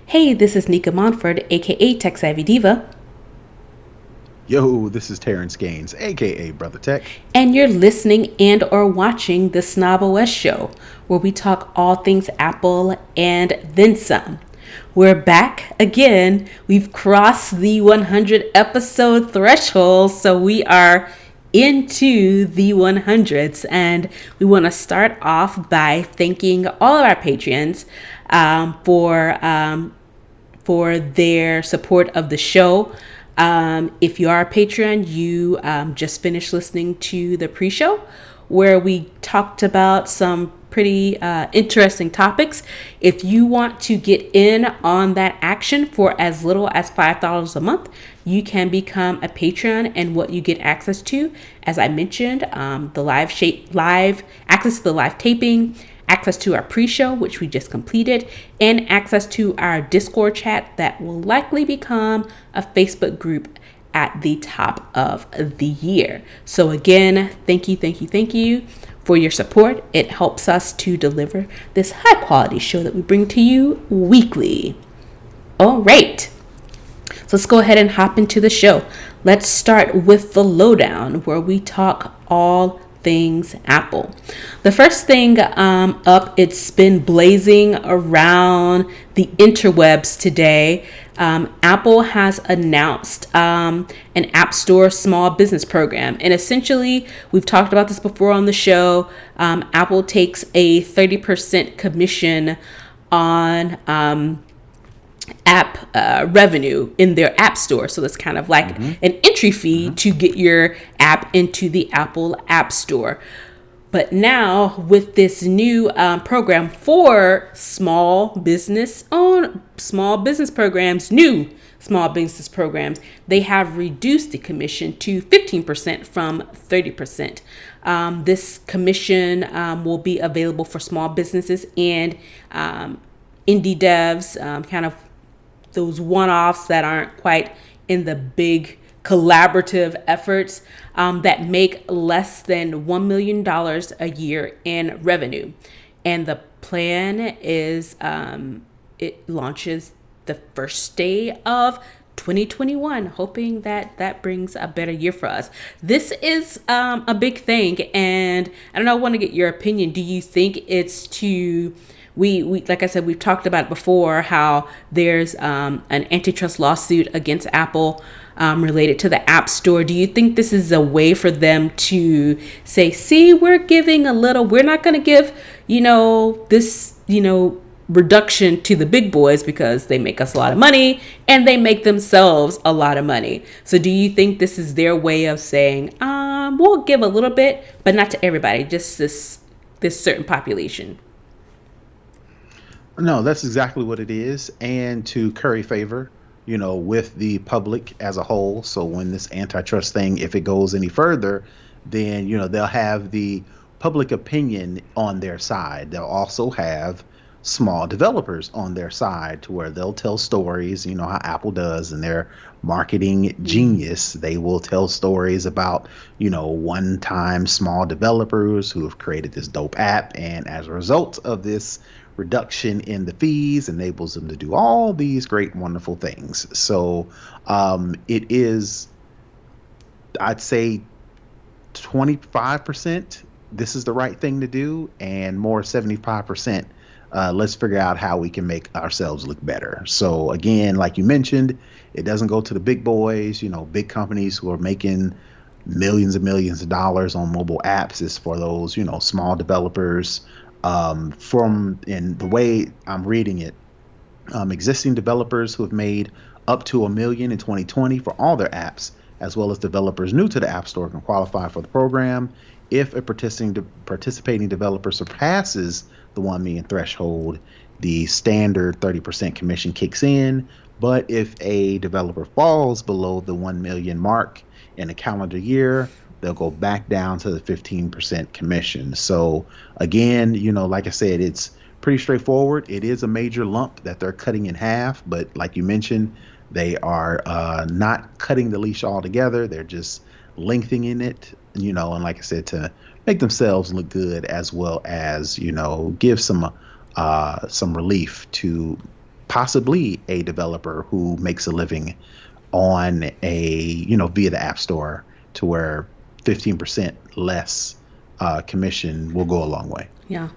Hey, this is Nica Monford, aka Tech Savvy Diva, Yo, this is Terrence Gaines, aka Brother Tech. and you're listening and or watching the snobOS show, where we talk all things Apple and then some. We're back again. We've crossed the 100 episode threshold, so we are into the 100s, and we want to start off by thanking all of our patrons for their support of the show. If you are a Patreon, you just finished listening to the pre-show where we talked about some pretty interesting topics. If you want to get in on that action for as little as $5 a month, you can become a Patreon, and what you get access to, as I mentioned, the live access to the live taping, access to our pre-show, which we just completed, and access to our Discord chat that will likely become a Facebook group at the top of the year. So again, thank you for your support. It helps us to deliver this high quality show that we bring to you weekly. All right. So let's go ahead and hop into the show. Let's start with the lowdown, where we talk all things Apple. The first thing up, it's been blazing around the interwebs today. Apple has announced an App Store small business program. And essentially, we've talked about this before on the show. Apple takes a 30% commission on app revenue in their app store. So that's kind of like an entry fee to get your app into the Apple App Store. But now with this new program for small business programs, they have reduced the commission to 15% from 30%. This commission will be available for small businesses and indie devs, kind of those one-offs that aren't quite in the big collaborative efforts that make less than $1 million a year in revenue. And the plan is it launches the first day of 2021, hoping that brings a better year for us. This is a big thing, and I don't know, I want to get your opinion. Do you think it's too... We like I said, we've talked about it before, how there's an antitrust lawsuit against Apple related to the App Store. Do you think this is a way for them to say, see, we're not going to give, this, reduction to the big boys because they make us a lot of money and they make themselves a lot of money. So do you think this is their way of saying, we'll give a little bit, but not to everybody, just this certain population? No, that's exactly what it is. And to curry favor, with the public as a whole. So when this antitrust thing, if it goes any further, then, they'll have the public opinion on their side. They'll also have small developers on their side to where they'll tell stories, how Apple does in their marketing genius. They will tell stories about, one-time small developers who have created this dope app. And as a result of this reduction in the fees enables them to do all these great, wonderful things. So it is, I'd say, 25%. This is the right thing to do, and more 75%. Let's figure out how we can make ourselves look better. So again, like you mentioned, it doesn't go to the big boys, big companies who are making millions and millions of dollars on mobile apps. Is for those, small developers. In the way I'm reading it, existing developers who have made up to $1 million in 2020 for all their apps, as well as developers new to the App Store, can qualify for the program. If a participating developer surpasses the 1 million threshold, the standard 30% commission kicks in. But if a developer falls below the 1 million mark in a calendar year, they'll go back down to the 15% commission. So again, like I said, it's pretty straightforward. It is a major lump that they're cutting in half, but like you mentioned, they are not cutting the leash altogether. They're just lengthening it, and like I said, to make themselves look good, as well as, give some relief to possibly a developer who makes a living on via the App Store, to where 15% less commission will go a long way. Yeah.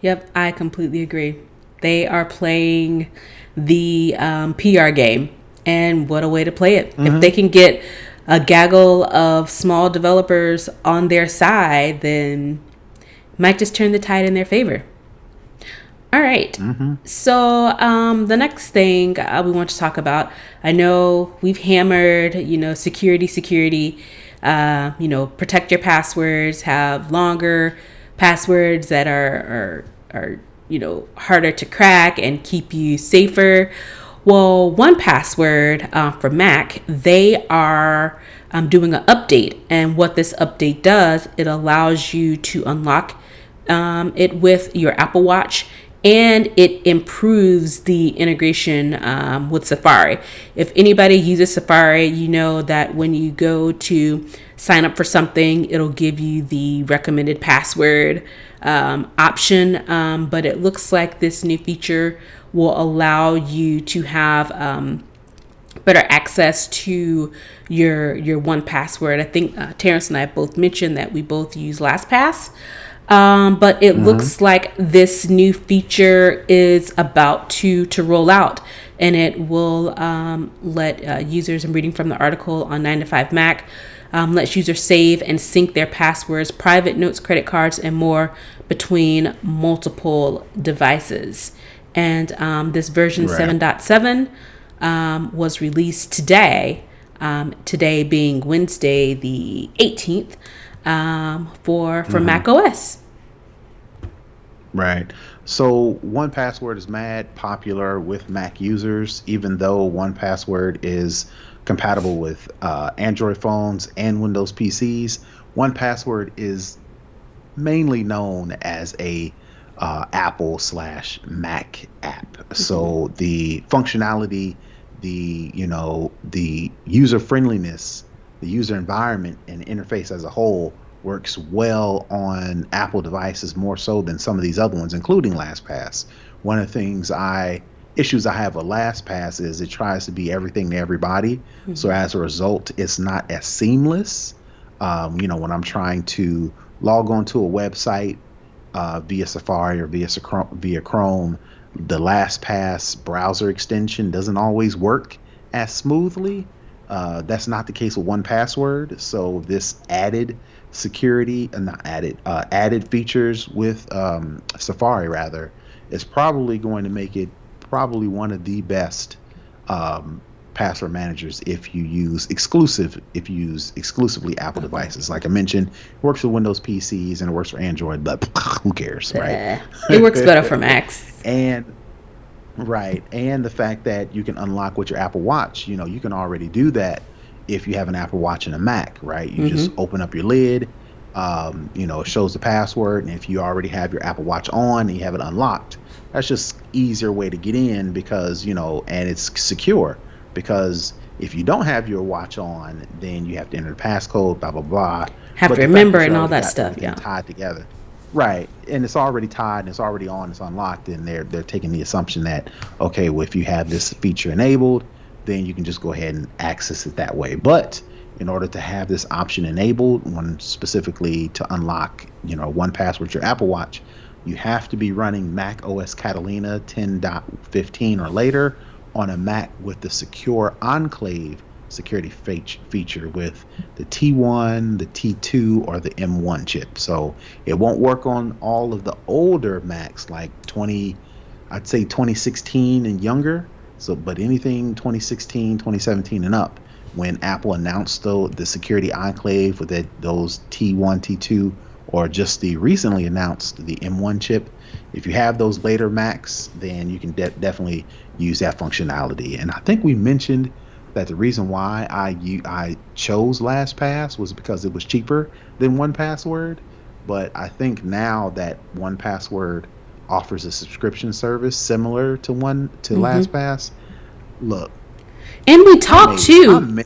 Yep. I completely agree. They are playing the PR game, and what a way to play it. If they can get a gaggle of small developers on their side, then might just turn the tide in their favor. All right. So the next thing we want to talk about, I know we've hammered, security, protect your passwords, have longer passwords that are harder to crack and keep you safer. Well, 1Password for Mac, they are doing an update. And what this update does, it allows you to unlock it with your Apple Watch, and it improves the integration with Safari. If anybody uses Safari, you know that when you go to sign up for something, it'll give you the recommended password option. But it looks like this new feature will allow you to have better access to your 1Password. I think Terrence and I both mentioned that we both use LastPass. But it looks like this new feature is about to roll out, and it will let users, I'm reading from the article on 9to5Mac, lets users save and sync their passwords, private notes, credit cards, and more between multiple devices. And this version 7.7 was released today, today being Wednesday the 18th, for macOS. Right. So 1Password is mad popular with Mac users, even though 1Password is compatible with Android phones and Windows PCs. 1Password is mainly known as a Apple/Mac app. So the functionality, the user friendliness, the user environment and interface as a whole works well on Apple devices, more so than some of these other ones, including LastPass. One of the issues I have with LastPass is it tries to be everything to everybody. So as a result, it's not as seamless. When I'm trying to log on to a website via Safari or via Chrome, the LastPass browser extension doesn't always work as smoothly. That's not the case with 1Password. So this added security, added features with Safari rather, is probably going to make it probably one of the best password managers if you use exclusively Apple devices. Like I mentioned, it works with Windows PCs and it works for Android, but who cares, right? It works better for Macs. And the fact that you can unlock with your Apple Watch, you can already do that if you have an Apple Watch and a Mac, right? You just open up your lid, it shows the password, and if you already have your Apple Watch on and you have it unlocked, that's just easier way to get in because, and it's secure, because if you don't have your watch on, then you have to enter the passcode, blah, blah, blah. Have to remember and all that stuff, yeah. Tied together. Right, and it's already tied and it's already on, it's unlocked, and they're taking the assumption that, okay, well, if you have this feature enabled, then you can just go ahead and access it that way. But in order to have this option enabled, one specifically to unlock, 1Password your Apple Watch, you have to be running macOS Catalina 10.15 or later on a Mac with the Secure Enclave security feature with the T1, the T2, or the M1 chip. So it won't work on all of the older Macs like 2016 and younger. But anything 2016, 2017 and up, when Apple announced the security enclave with those T1, T2, or just the recently announced the M1 chip, if you have those later Macs, then you can definitely use that functionality. And I think we mentioned that the reason why I chose LastPass was because it was cheaper than 1Password. But I think now that 1Password offers a subscription service similar to LastPass, look. And we talked too.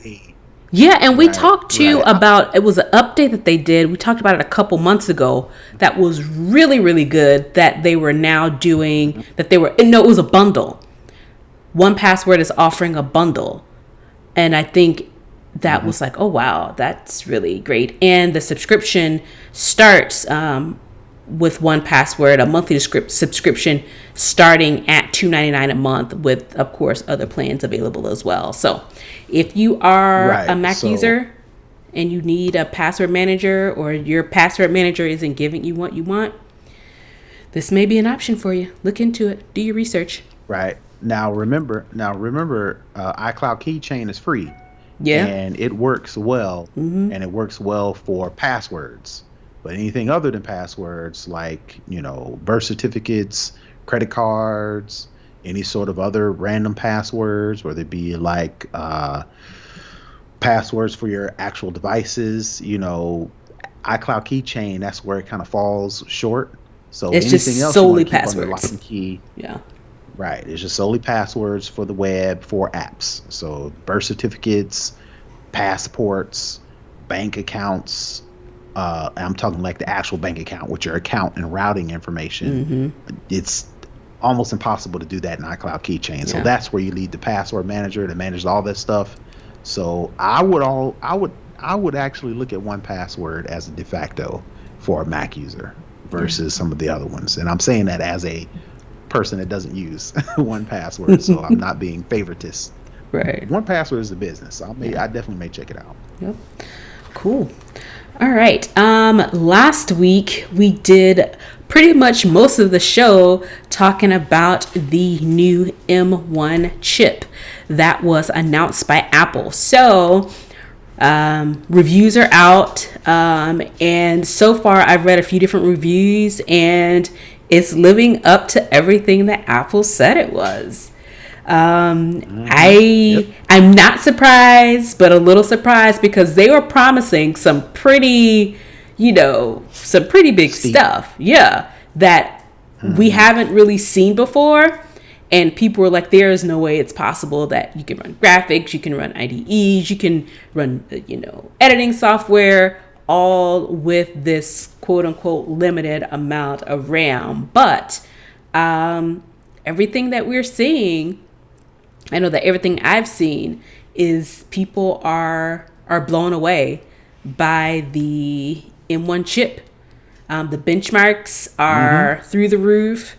Yeah, and we Right, talked too right. about, it was an update that they did. We talked about it a couple months ago that was really, really good, that they were now doing, it was a bundle. 1Password is offering a bundle. And I think that was like, oh, wow, that's really great. And the subscription starts with 1Password, a monthly subscription starting at $2.99 a month with, of course, other plans available as well. So if you are a Mac user and you need a password manager, or your password manager isn't giving you what you want, this may be an option for you. Look into it. Do your research. Right. Now remember, iCloud Keychain is free. Yeah. And it works well, and it works well for passwords. But anything other than passwords, like, birth certificates, credit cards, any sort of other random passwords, whether it be like passwords for your actual devices, iCloud Keychain, that's where it kind of falls short. So it's anything just else solely you want to keep passwords. under lock and key. Yeah. Right. It's just solely passwords for the web, for apps. So birth certificates, passports, bank accounts. I'm talking like the actual bank account with your account and routing information. It's almost impossible to do that in iCloud Keychain. So that's where you leave the password manager that manages all that stuff. So I would actually look at 1Password as a de facto for a Mac user versus some of the other ones. And I'm saying that as a person that doesn't use 1Password, so I'm not being favoritist. Right. 1Password is a business. So I definitely may check it out. Yep. Cool. All right. Last week we did pretty much most of the show talking about the new M1 chip that was announced by Apple. So reviews are out, and so far I've read a few different reviews, and it's living up to everything that Apple said it was. I'm not surprised, but a little surprised, because they were promising some pretty big stuff. Yeah. That we haven't really seen before. And people were like, there is no way it's possible that you can run graphics, you can run IDEs, you can run, editing software, all with this quote unquote limited amount of RAM. But everything that we're seeing, I know that everything I've seen is people are blown away by the M1 chip. The benchmarks are through the roof.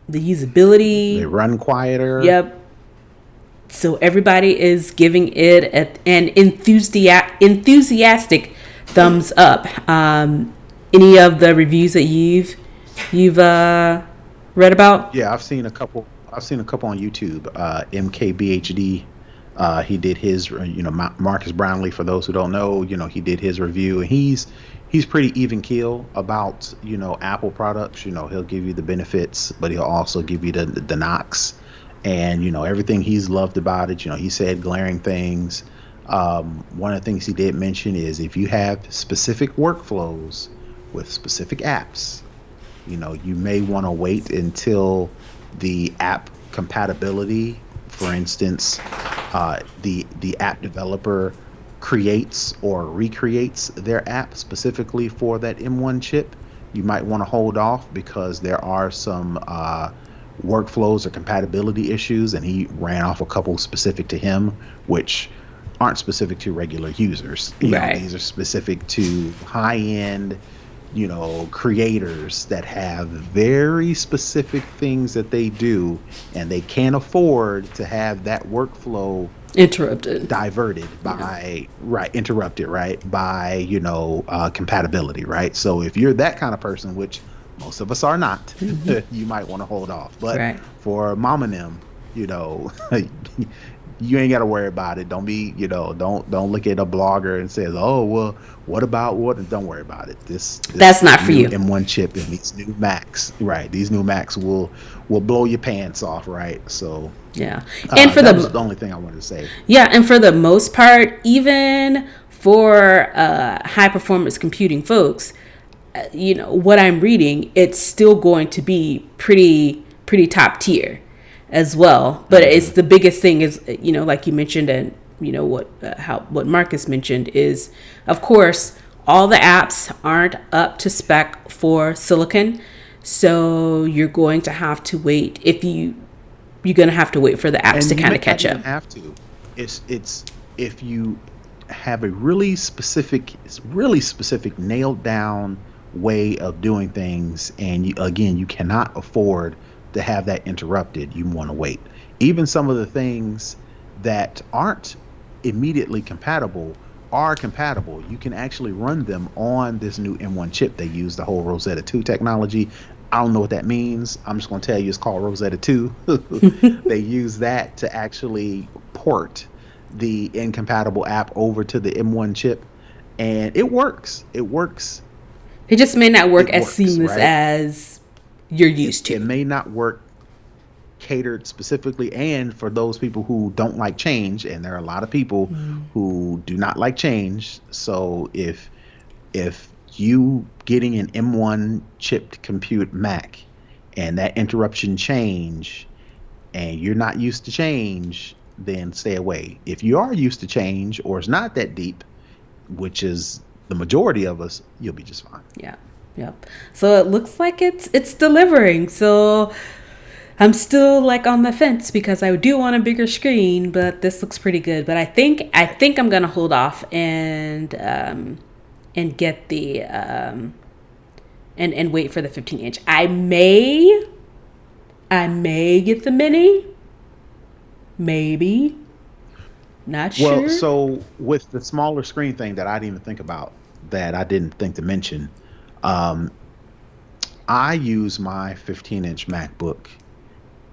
The usability. They run quieter. Yep. So everybody is giving it an enthusiastic thumbs up. Any of the reviews that you've read about? Yeah, I've seen a couple on YouTube. MKBHD, he did his, Marcus Brownlee, for those who don't know, he did his review, and he's pretty even keel about, Apple products. He'll give you the benefits, but he'll also give you the knocks, and, everything he's loved about it. He said glaring things. One of the things he did mention is if you have specific workflows with specific apps, you may want to wait until the app compatibility, for instance, the app developer creates or recreates their app specifically for that M1 chip. You might want to hold off because there are some workflows or compatibility issues, and he ran off a couple specific to him, which aren't specific to regular users. These are specific to high-end, creators that have very specific things that they do, and they can't afford to have that workflow interrupted by compatibility, right? So if you're that kind of person, which most of us are not, you might want to hold off. But for mom and them, you ain't got to worry about it. Don't be, don't look at a blogger and says, oh, well, what about what? Don't worry about it. That's not for you. M1 chip and these new Macs, right? These new Macs will blow your pants off, right? So yeah, and for that was the only thing I wanted to say. Yeah, and for the most part, even for high performance computing folks, what I'm reading, it's still going to be pretty top tier as well. But it's the biggest thing is, like you mentioned, and what Marcus mentioned is, of course, all the apps aren't up to spec for silicon, so you're going to have to wait. If you you're going to have to wait for the apps And to you kind may of not catch even up. have to. It's if you have a really specific, nailed down way of doing things, and you cannot afford to have that interrupted. You want to wait. Even some of the things that aren't immediately compatible are compatible. You can actually run them on this new M1 chip they use, the whole Rosetta 2 technology. I don't know what that means. I'm just going to tell you it's called Rosetta 2. They use that to actually port the incompatible app over to the M1 chip, and it works. It works. It just may not work It as works, seamless right? as you're It used it to. may not work catered specifically and for those people who don't like change, and there are a lot of people who do not like change. So if you getting an M1 chipped compute Mac and that interruption change and you're not used to change, then stay away. If you are used to change or it's not that deep, which is the majority of us, you'll be just fine. Yeah. Yep. So it looks like it's delivering. So I'm still like on the fence because I do want a bigger screen, but this looks pretty good. But I think I'm gonna hold off and get the and wait for the 15 inch. I may get the mini, maybe, not Well, sure. so with the smaller screen thing that I didn't even think about, that I didn't think to mention, um, I use my 15-inch MacBook,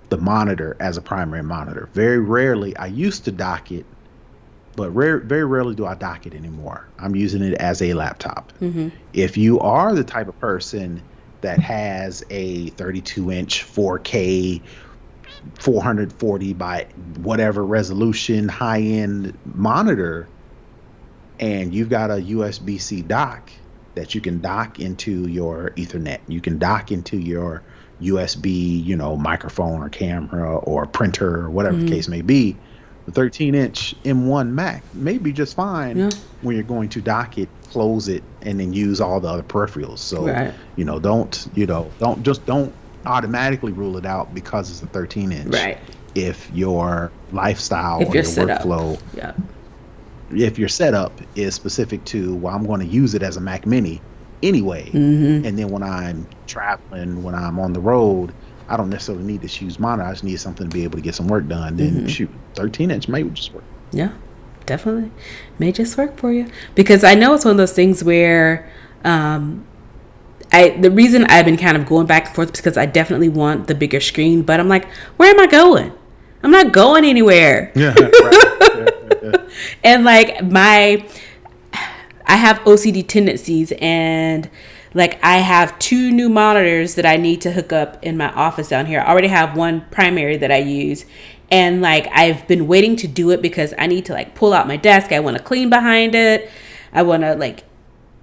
the monitor, as a primary monitor. Very rarely, I used to dock it, but very rarely do I dock it anymore. I'm using it as a laptop. If you are the type of person that has a 32-inch 4K 440 by whatever resolution high end monitor, and you've got a USB-C dock that you can dock into your Ethernet, you can dock into your USB, microphone or camera or printer or whatever the case may be, the 13-inch M1 Mac may be just fine Yeah. when you're going to dock it, close it, and then use all the other peripherals. So, Right. don't automatically rule it out because it's a 13-inch. Right. If your lifestyle If or you're your set up. workflow, Yeah. if your setup is specific to, well, I'm going to use it as a Mac Mini anyway, and then when I'm traveling, when I'm on the road, I don't necessarily need this huge monitor. I just need something to be able to get some work done. Then shoot, 13-inch may just work. Yeah, definitely. May just work for you. Because I know it's one of those things where the reason I've been kind of going back and forth is because I definitely want the bigger screen, but I'm like, where am I going? I'm not going anywhere. Yeah, right. Yeah. And like I have OCD tendencies, and like I have two new monitors that I need to hook up in my office down here. I already have one primary that I use, and like I've been waiting to do it because I need to like pull out my desk. I want to clean behind it. I want to like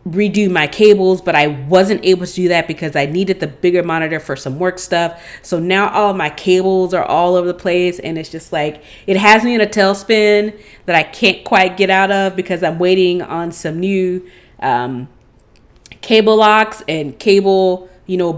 redo my cables, but I wasn't able to do that because I needed the bigger monitor for some work stuff. So now all of my cables are all over the place, and it's just like it has me in a tailspin that I can't quite get out of because I'm waiting on some new cable locks and cable,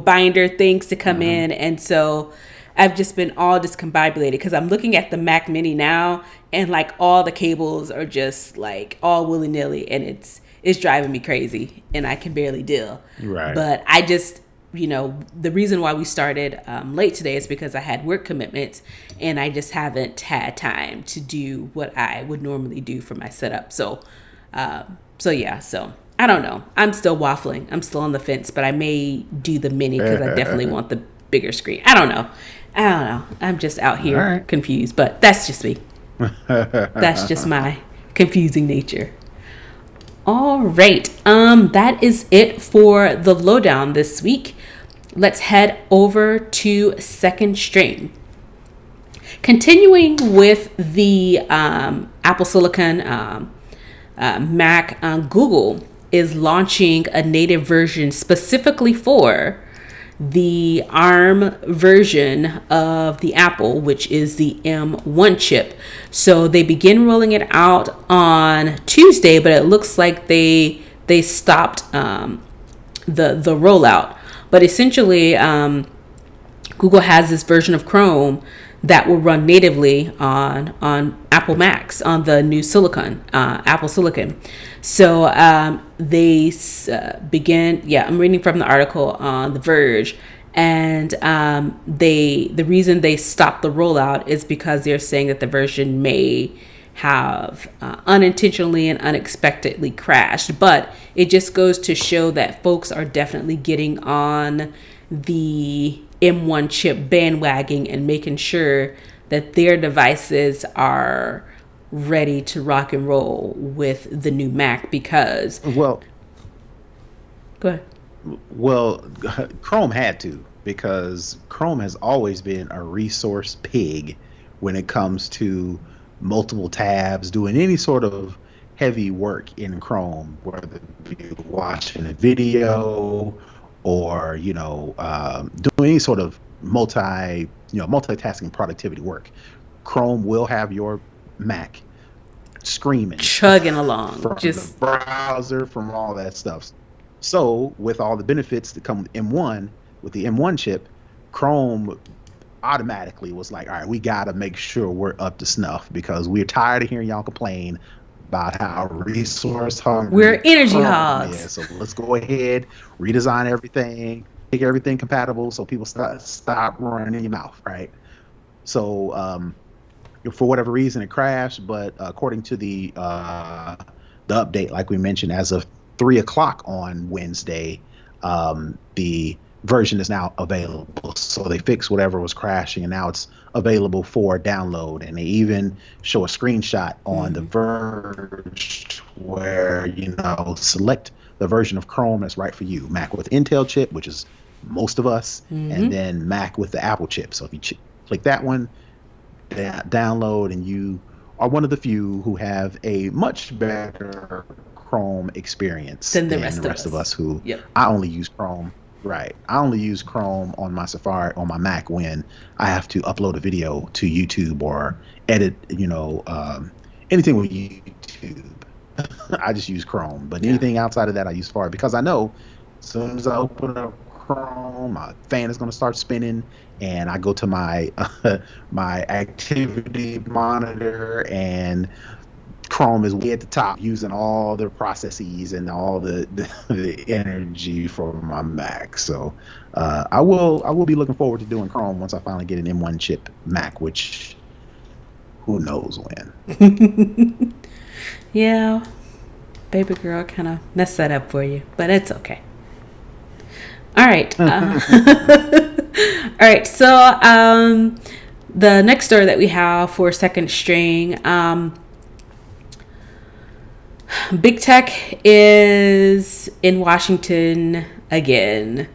binder things to come in. And so I've just been all discombobulated because I'm looking at the Mac Mini now, and like all the cables are just like all willy nilly, and it's driving me crazy, and I can barely deal. Right. But I just, the reason why we started late today is because I had work commitments, and I just haven't had time to do what I would normally do for my setup. So I don't know. I'm still waffling. I'm still on the fence, but I may do the mini because I definitely want the bigger screen. I don't know. I'm just out here confused, but that's just me. That's just my confusing nature. All right. That is it for the lowdown this week. Let's head over to second string. Continuing with the Apple Silicon Mac, Google is launching a native version specifically for the ARM version of the Apple, which is the M1 chip. So they begin rolling it out on Tuesday, but it looks like they stopped the rollout. But essentially, Google has this version of Chrome that will run natively on Apple Macs on the new Silicon, Apple Silicon. So they begin. Yeah, I'm reading from the article on The Verge, and the reason they stopped the rollout is because they're saying that the version may have unintentionally and unexpectedly crashed. But it just goes to show that folks are definitely getting on the M1 chip bandwagon and making sure that their devices are ready to rock and roll with the new Mac. Because Well, go ahead. well, Chrome had to, because Chrome has always been a resource pig when it comes to multiple tabs, doing any sort of heavy work in Chrome, whether it be watching a video or doing any sort of multitasking productivity work. Chrome will have your Mac screaming Chugging along, from the just browser, from all that stuff. So, with all the benefits that come with M1, with the M1 chip, Chrome automatically was like, all right, we got to make sure we're up to snuff, because we're tired of hearing y'all complain about how resource hungry we're energy Chrome hogs. is. So let's go ahead, redesign everything, make everything compatible so people stop running your mouth, right? So, for whatever reason, it crashed, but according to the update, like we mentioned, as of 3 o'clock on Wednesday, the version is now available. So they fixed whatever was crashing, and now it's available for download. And they even show a screenshot on the Verge where select the version of Chrome that's right for you: Mac with Intel chip, which is most of us, and then Mac with the Apple chip. So if you click that one, download, and you are one of the few who have a much better Chrome experience Than the than rest the of rest of us. us who Yep. I only use Chrome. Right. I only use Chrome on my Safari on my Mac when I have to upload a video to YouTube or edit, anything with YouTube. I just use Chrome. But Yeah. anything outside of that, I use Safari, because I know as soon as I open up Chrome, my fan is going to start spinning, and I go to my my activity monitor, and Chrome is way at the top, using all the processes and all the energy for my Mac. So I will be looking forward to doing Chrome once I finally get an M1 chip Mac, which who knows when. Yeah, baby girl kind of messed that up for you, but it's okay. All right. All right. So the next story that we have for second string, Big Tech is in Washington again.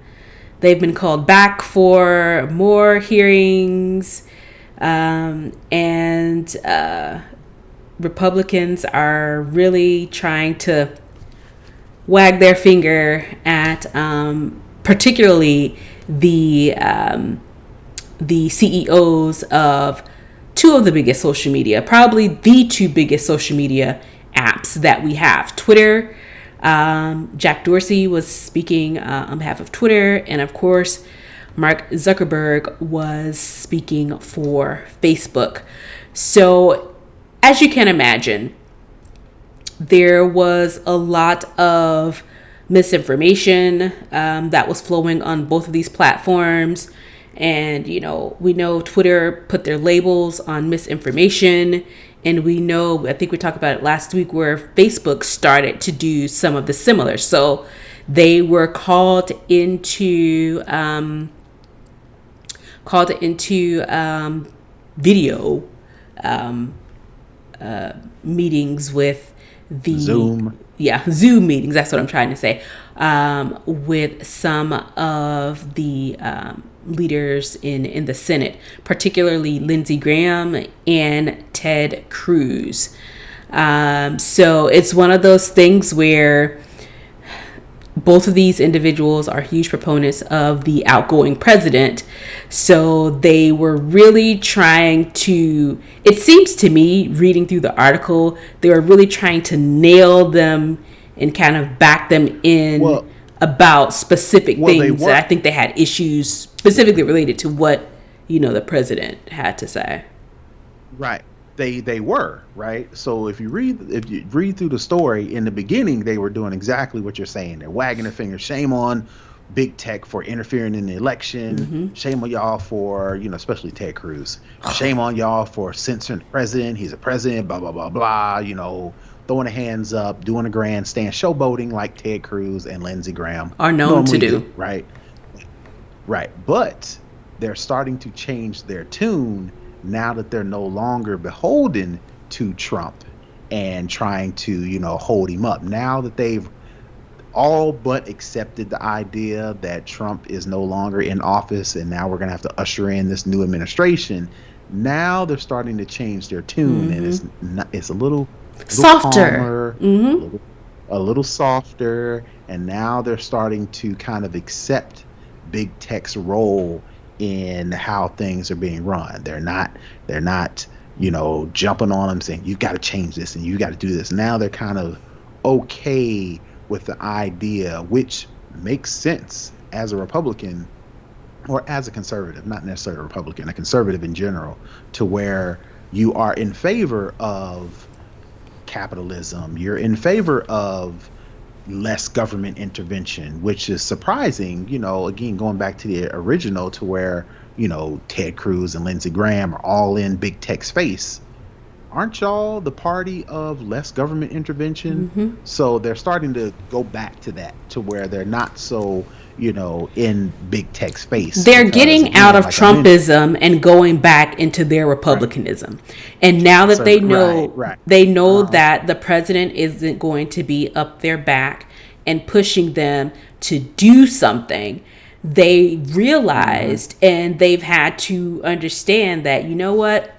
They've been called back for more hearings, and Republicans are really trying to wag their finger at particularly the CEOs of two of the biggest social media, probably the two biggest social media apps that we have. Twitter, Jack Dorsey was speaking on behalf of Twitter, and of course Mark Zuckerberg was speaking for Facebook. So as you can imagine, there was a lot of misinformation that was flowing on both of these platforms. And, we know Twitter put their labels on misinformation. And we know, I think we talked about it last week, where Facebook started to do some of the similar. So they were called into video meetings with the Zoom. Zoom meetings. That's what I'm trying to say. With some of the leaders in the Senate, particularly Lindsey Graham and Ted Cruz. So it's one of those things where both of these individuals are huge proponents of the outgoing president. So they were really trying to, it seems to me, reading through the article, they were really trying to nail them and kind of back them in about specific things. And I think they had issues specifically related to what the president had to say. Right. They were, right? So if you read through the story, in the beginning they were doing exactly what you're saying. They're wagging their finger. Shame on big tech for interfering in the election. Mm-hmm. Shame on y'all for, especially Ted Cruz. Shame on y'all for censoring the president. He's a president, blah blah blah blah, throwing the hands up, doing a grandstand, showboating like Ted Cruz and Lindsey Graham Are known to normally do. right? Right. But they're starting to change their tune now that they're no longer beholden to Trump and trying to, hold him up. Now that they've all but accepted the idea that Trump is no longer in office and now we're going to have to usher in this new administration, now they're starting to change their tune, and it's a little Softer. calmer, a little softer, and now they're starting to kind of accept big tech's role in how things are being run. They're not jumping on them saying you got to change this and you got to do this. Now they're kind of okay with the idea, which makes sense as a Republican or as a conservative, not necessarily a Republican, a conservative in general, to where you are in favor of capitalism, you're in favor of less government intervention, which is surprising, again, going back to the original, to where, Ted Cruz and Lindsey Graham are all in big tech's face. Aren't y'all the party of less government intervention? So they're starting to go back to that, to where they're not so, in big tech's face. They're Because, getting again, out of like Trumpism and going back into their Republicanism. And now that they know, that the president isn't going to be up their back and pushing them to do something, they realized and they've had to understand that, what?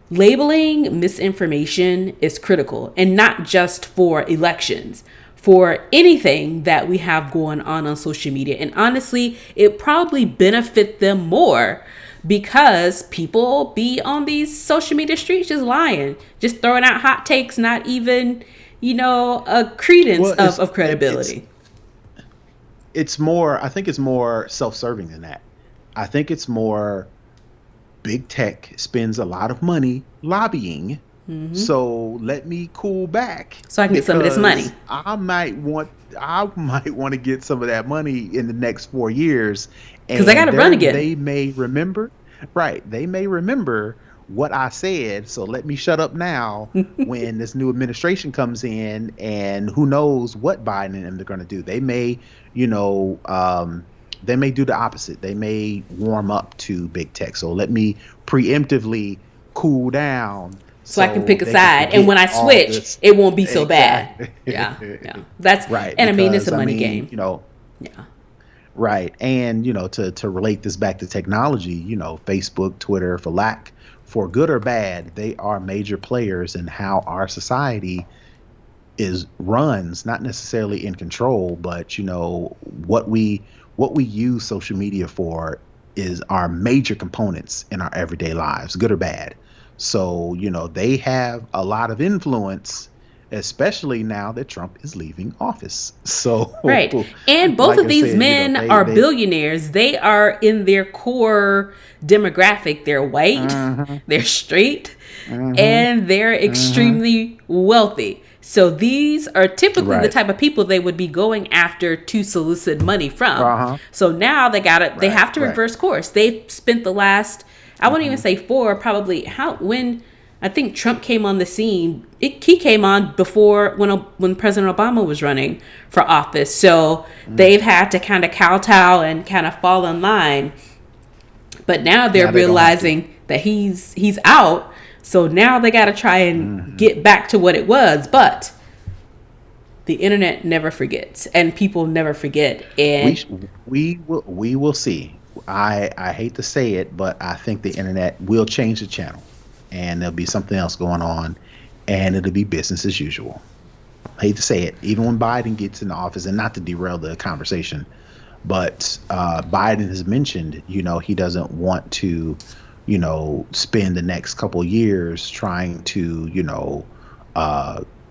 Labeling misinformation is critical, and not just for elections, for anything that we have going on social media. And honestly, it probably benefit them more, because people be on these social media streets just lying, just throwing out hot takes, not even, a credence of credibility. It's more, I think it's more self-serving than that. I think it's more big tech spends a lot of money lobbying. So let me cool back so I can get some of this money. I might want to get some of that money in the next 4 years, because I got to run again. They may remember, right? They may remember what I said. So let me shut up now when this new administration comes in, and who knows what Biden and them are going to do. They may, they may do the opposite. They may warm up to big tech. So let me preemptively cool down, so I can pick a side. And when I switch, it won't be so bad. Yeah. That's right. And because, it's a money game. Yeah. Right. And, to relate this back to technology, Facebook, Twitter, for good or bad, they are major players in how our society runs, not necessarily in control, but, what we use social media for is our major components in our everyday lives, good or bad. So, they have a lot of influence, especially now that Trump is leaving office. So, right. And both of these men are billionaires. They are in their core demographic. They're white, they're straight, and they're extremely wealthy. So these are typically the type of people they would be going after to solicit money from. So now they have to reverse course. They've spent the last, I wouldn't even say when I think Trump came on the scene, he came on before when President Obama was running for office. So they've had to kind of kowtow and kind of fall in line. But now they're realizing that he's out. So now they got to try and get back to what it was. But the internet never forgets, and people never forget. And we will see. I hate to say it, but I think the internet will change the channel, and there'll be something else going on, and it'll be business as usual. I hate to say it, even when Biden gets in office, and not to derail the conversation, but Biden has mentioned, he doesn't want to, spend the next couple years trying to,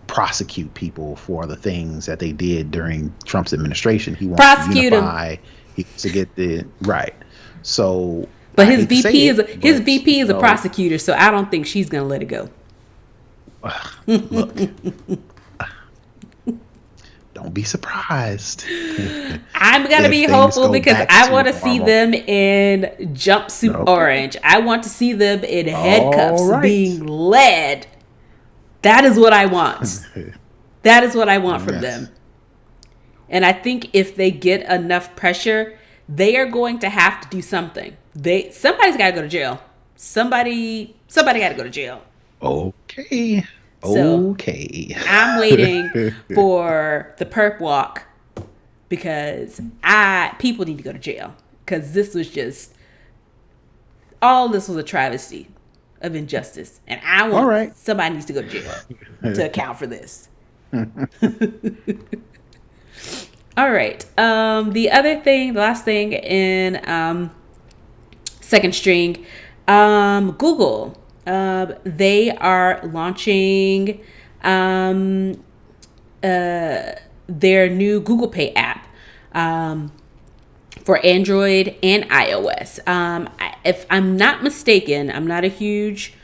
prosecute people for the things that they did during Trump's administration. He wants to unify. He wants to get the right. So But I hate to say it, his but VP is a no. prosecutor, so I don't think she's gonna let it go. Look, don't be surprised I'm gonna if be things hopeful go because back I want to to see normal. them in jumpsuit Okay. orange. I want to see them in All handcuffs right. being led. That is what I want. That is what I want from Yes. them. And I think if they get enough pressure, they are going to have to do something. Somebody's got to go to jail. Somebody got to go to jail. Okay. So Okay. I'm waiting for the perp walk because people need to go to jail because this was a travesty of injustice, and I All want right. somebody needs to go to jail to account for this. All right. The last thing in second string, Google. They are launching their new Google Pay app for Android and iOS. If I'm not mistaken, I'm not a huge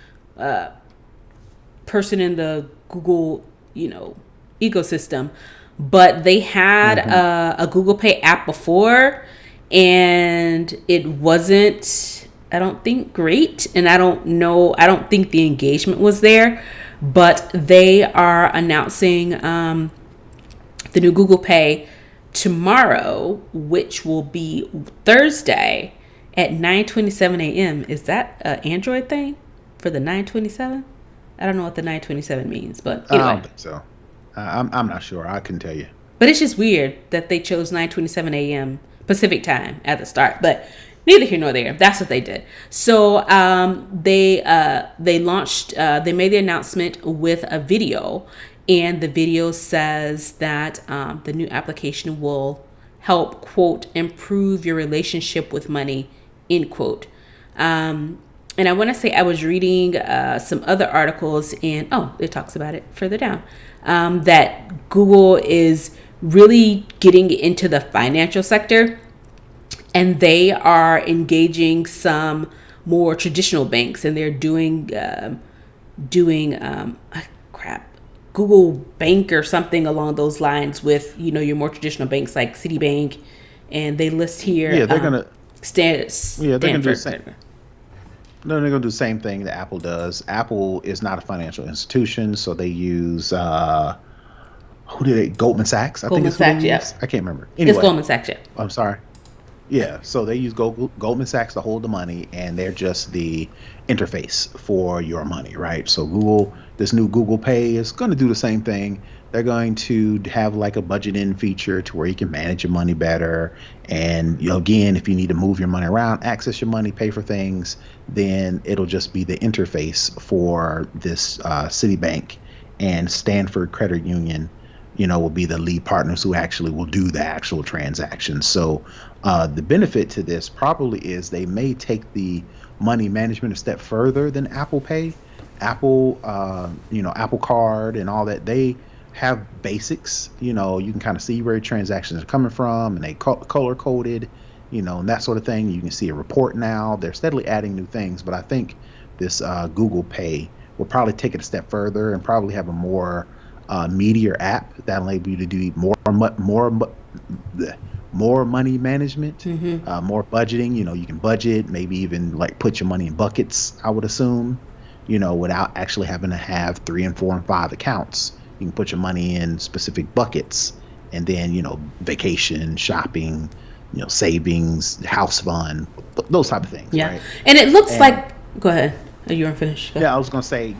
person in the Google, ecosystem, but they had Hmm. a Google Pay app before, and it wasn't, I don't think, great, and I don't think the engagement was there, but they are announcing the new Google Pay tomorrow, which will be Thursday at 9:27 a.m. Is that an Android thing for the 9:27? I don't know what the 9:27 means, but I anyway. don't think so. I'm not sure. I can tell you. But it's just weird that they chose 9:27 a.m. Pacific time at the start. But neither here nor there. That's what they did. So they launched. They made the announcement with a video, and the video says that the new application will help, quote, improve your relationship with money, end quote. And I want to say I was reading some other articles, and it talks about it further down, that Google is really getting into the financial sector, and they are engaging some more traditional banks, and they're doing crap, Google Bank or something along those lines with your more traditional banks like Citibank, and they list here Yeah, they're gonna. Yeah, they're gonna do the same. Stanford. No, they're gonna do the same thing that Apple does. Apple is not a financial institution, so they use who did it? Goldman Sachs, I think Goldman is who they Sachs, use. yep. I can't remember. It's Anyway, Goldman Sachs, yep. I'm sorry. Yeah, so they use Goldman Sachs to hold the money, and they're just the interface for your money, right? So this new Google Pay is going to do the same thing. They're going to have like a budget-in feature to where you can manage your money better, and again, if you need to move your money around, access your money, pay for things, then it'll just be the interface for this Citibank and Stanford Credit Union. Will be the lead partners who actually will do the actual transaction. So the benefit to this probably is they may take the money management a step further than Apple Pay. Apple Card and all that, they have basics. You can kind of see where your transactions are coming from, and they color coded, and that sort of thing. You can see a report now. They're steadily adding new things, but I think this Google Pay will probably take it a step further and probably have a more meatier app that'll enable you to do more money management, more budgeting. You can budget, maybe even like put your money in buckets, I would assume, without actually having to have 3 and 4 and 5 accounts. You can put your money in specific buckets, and then, vacation, shopping, savings, house fund, those type of things, Yeah. right? And it looks And like, go ahead. Oh, you weren't finished. Go ahead. yeah, I was gonna say,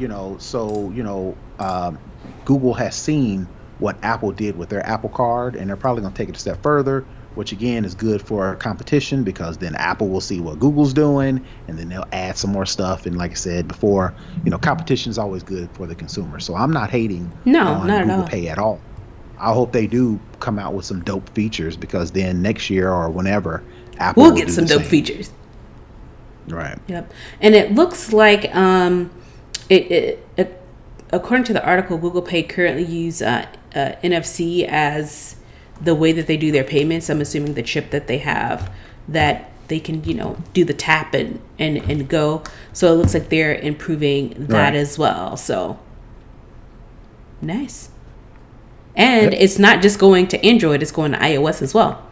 Google has seen what Apple did with their Apple Card, and they're probably gonna take it a step further, which again is good for competition because then Apple will see what Google's doing, and then they'll add some more stuff. And like I said before, competition is always good for the consumer. So I'm not hating No, on not at Google all. Pay at all. I hope they do come out with some dope features because then next year or whenever, Apple We'll will get do some the dope same. features. Right. Yep. And it looks like it according to the article, Google Pay currently use NFC as the way that they do their payments. I'm assuming the chip that they have that they can, do the tap and go. So it looks like they're improving that as well. So nice. And it's not just going to Android, it's going to iOS as well.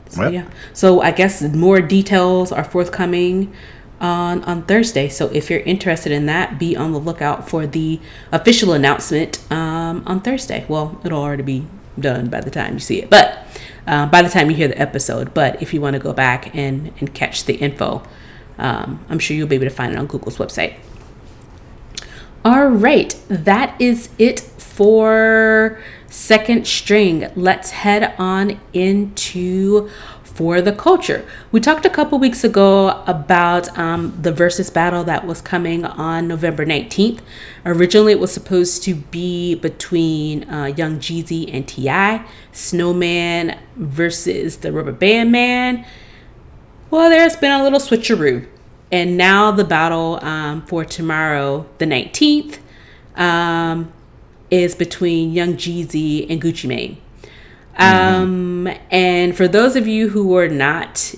So yeah. So I guess more details are forthcoming on Thursday. So if you're interested in that, be on the lookout for the official announcement on Thursday. Well, it'll already be done by the time you see it, but by the time you hear the episode. But if you want to go back and catch the info, I'm sure you'll be able to find it on Google's website. All right, that is it for Second String. Let's head on into For the Culture. We talked a couple weeks ago about the versus battle that was coming on November 19th. Originally, it was supposed to be between Young Jeezy and T.I., Snowman versus the Rubber Band Man. Well, there's been a little switcheroo. And now the battle for tomorrow, the 19th, is between Young Jeezy and Gucci Mane. And for those of you who are not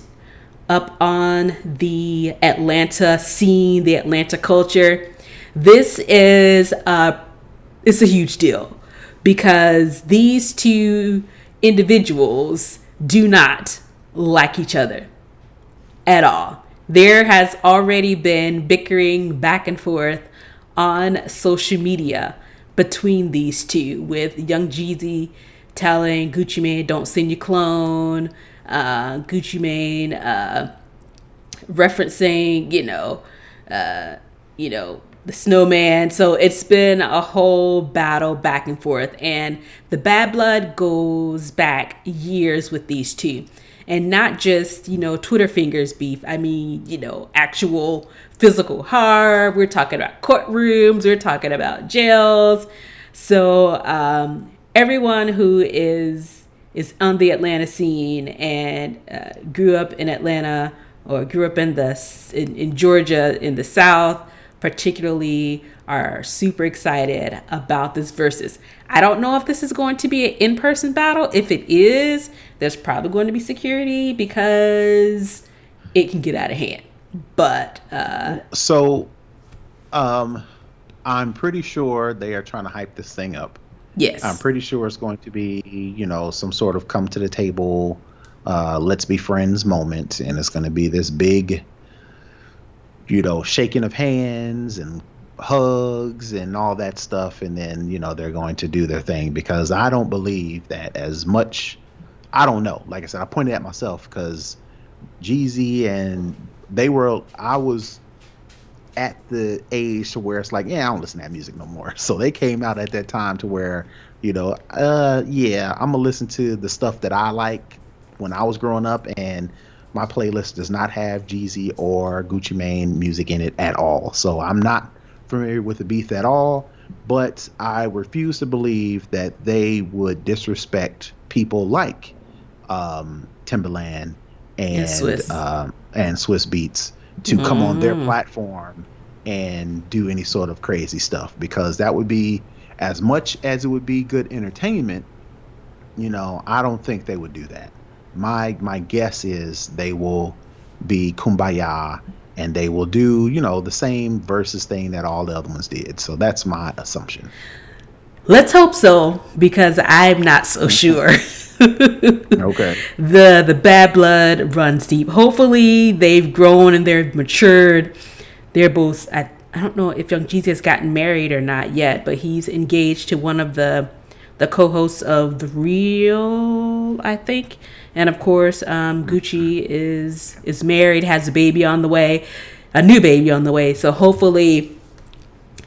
up on the Atlanta scene, the Atlanta culture, this is it's a huge deal because these two individuals do not like each other at all. There has already been bickering back and forth on social media between these two, with Young Jeezy telling Gucci Mane, "Don't send your clone." Gucci Mane referencing, the Snowman. So it's been a whole battle back and forth, and the bad blood goes back years with these two. And not just, Twitter fingers beef. I mean, actual physical harm. We're talking about courtrooms. We're talking about jails. So everyone who is on the Atlanta scene and grew up in Atlanta or grew up in Georgia in the South, particularly, are super excited about this versus. I don't know if this is going to be an in-person battle. If it is, there's probably going to be security because it can get out of hand. But I'm pretty sure they are trying to hype this thing up. Yes. I'm pretty sure it's going to be, some sort of come to the table, let's be friends moment. And it's going to be this big, shaking of hands and hugs and all that stuff. And then, they're going to do their thing, because I don't believe that as much. I don't know. Like I said, I pointed at myself because Jeezy and I was at the age to where it's like, yeah, I don't listen to that music no more. So they came out at that time to where, I'm gonna listen to the stuff that I like when I was growing up, and my playlist does not have Jeezy or Gucci Mane music in it at all. So I'm not familiar with the beef at all, but I refuse to believe that they would disrespect people like Timbaland and Swiss Beats to come on their platform and do any sort of crazy stuff, because that would be, as much as it would be good entertainment, I don't think they would do that. My guess is they will be kumbaya and they will do, the same versus thing that all the other ones did. So that's my assumption. Let's hope so, because I'm not so sure. Okay. The bad blood runs deep. Hopefully they've grown and they've matured. They're both, I don't know if Young Jeezy has gotten married or not yet, but he's engaged to one of the co-hosts of The Real, I think. And of course, Gucci is married, has a baby on the way, a new baby on the way. So hopefully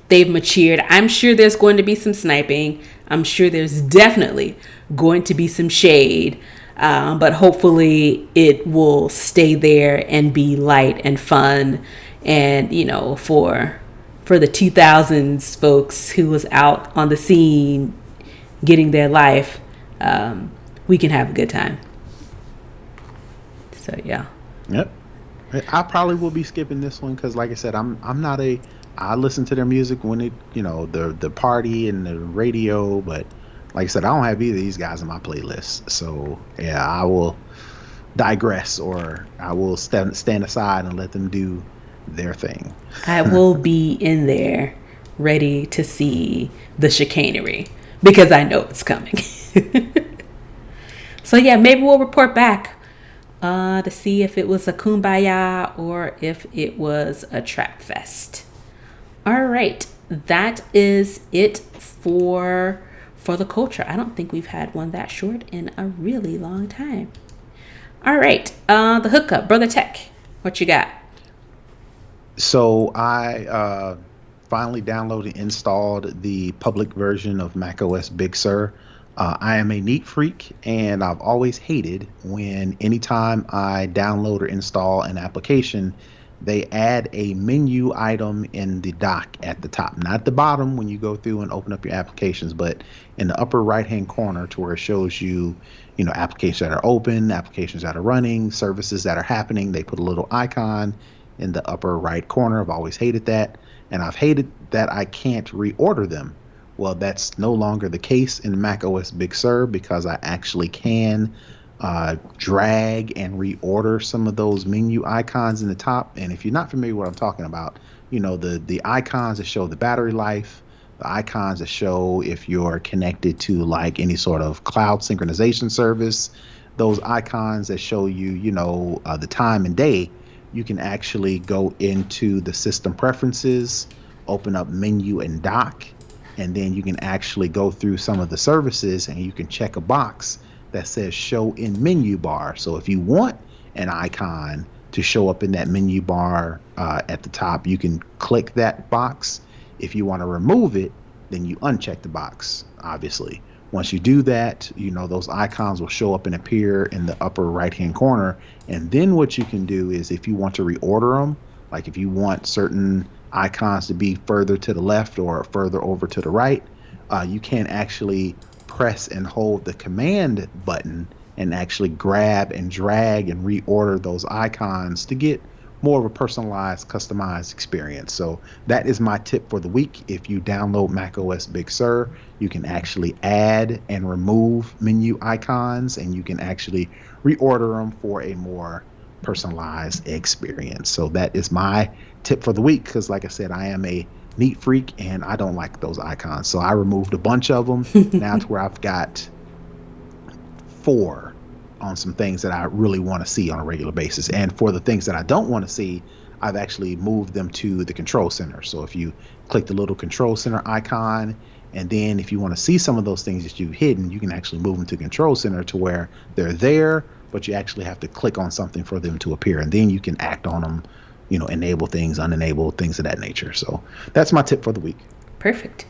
they've matured. I'm sure there's going to be some sniping. I'm sure there's definitely going to be some shade. But hopefully it will stay there and be light and fun. And, for the 2000s folks who was out on the scene getting their life, we can have a good time. So, yeah. Yep. I probably will be skipping this one because, like I said, I listen to their music when it, the party and the radio, but like I said, I don't have either of these guys in my playlist. So yeah, digress, or I will stand aside and let them do their thing. I will be in there ready to see the chicanery because I know it's coming. So yeah, maybe we'll report back to see if it was a kumbaya or if it was a trap fest. All right, that is it for the culture. I don't think we've had one that short in a really long time. All right, the hookup, Brother Tech, what you got? So I finally downloaded and installed the public version of macOS Big Sur. I am a neat freak, and I've always hated when anytime I download or install an application, they add a menu item in the dock at the top, not the bottom when you go through and open up your applications, but in the upper right hand corner to where it shows you, applications that are open, applications that are running, services that are happening. They put a little icon in the upper right corner. I've always hated that, and I've hated that I can't reorder them. Well, that's no longer the case in Mac OS Big Sur because I actually can drag and reorder some of those menu icons in the top. And if you're not familiar with what I'm talking about, the icons that show the battery life, the icons that show if you're connected to like any sort of cloud synchronization service, those icons that show you, the time and day, you can actually go into the system preferences, open up menu and dock, and then you can actually go through some of the services and you can check a box that says show in menu bar. So if you want an icon to show up in that menu bar at the top, you can click that box. If you want to remove it, then you uncheck the box, obviously. Once you do that, those icons will show up and appear in the upper right hand corner. And then what you can do is if you want to reorder them, like if you want certain icons to be further to the left or further over to the right, you can actually press and hold the command button and actually grab and drag and reorder those icons to get more of a personalized, customized experience. So that is my tip for the week. If you download macOS Big Sur, you can actually add and remove menu icons, and you can actually reorder them for a more personalized experience. So that is my tip for the week because, like I said, I am a neat freak and I don't like those icons. So I removed a bunch of them now to where I've got 4 on some things that I really want to see on a regular basis. And for the things that I don't want to see, I've actually moved them to the control center. So if you click the little control center icon, and then if you want to see some of those things that you've hidden, you can actually move them to control center to where they're there, but you actually have to click on something for them to appear. And then you can act on them, enable things, unenable, things of that nature. So that's my tip for the week. Perfect.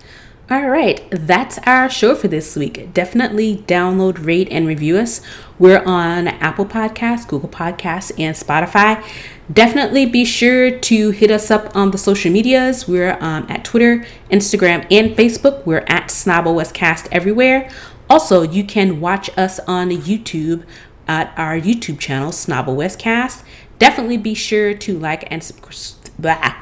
All right, that's our show for this week. Definitely download, rate, and review us. We're on Apple Podcasts, Google Podcasts, and Spotify. Definitely be sure to hit us up on the social medias. We're at Twitter, Instagram, and Facebook. We're at snobOS Cast everywhere. Also, you can watch us on YouTube at our YouTube channel, snobOS Cast. Definitely be sure to like and subscribe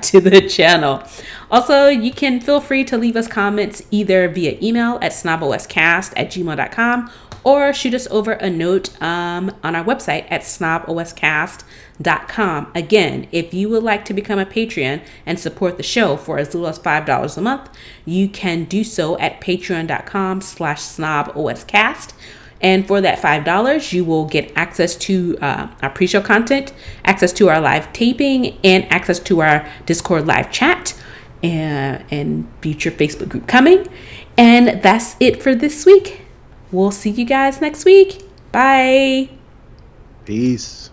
to the channel. Also, you can feel free to leave us comments either via email at snoboscast@gmail.com or shoot us over a note on our website at snoboscast.com. Again, if you would like to become a Patreon and support the show for as little as $5 a month, you can do so at patreon.com/snoboscast. And for that $5, you will get access to our pre-show content, access to our live taping, and access to our Discord live chat and future Facebook group coming. And that's it for this week. We'll see you guys next week. Bye. Peace.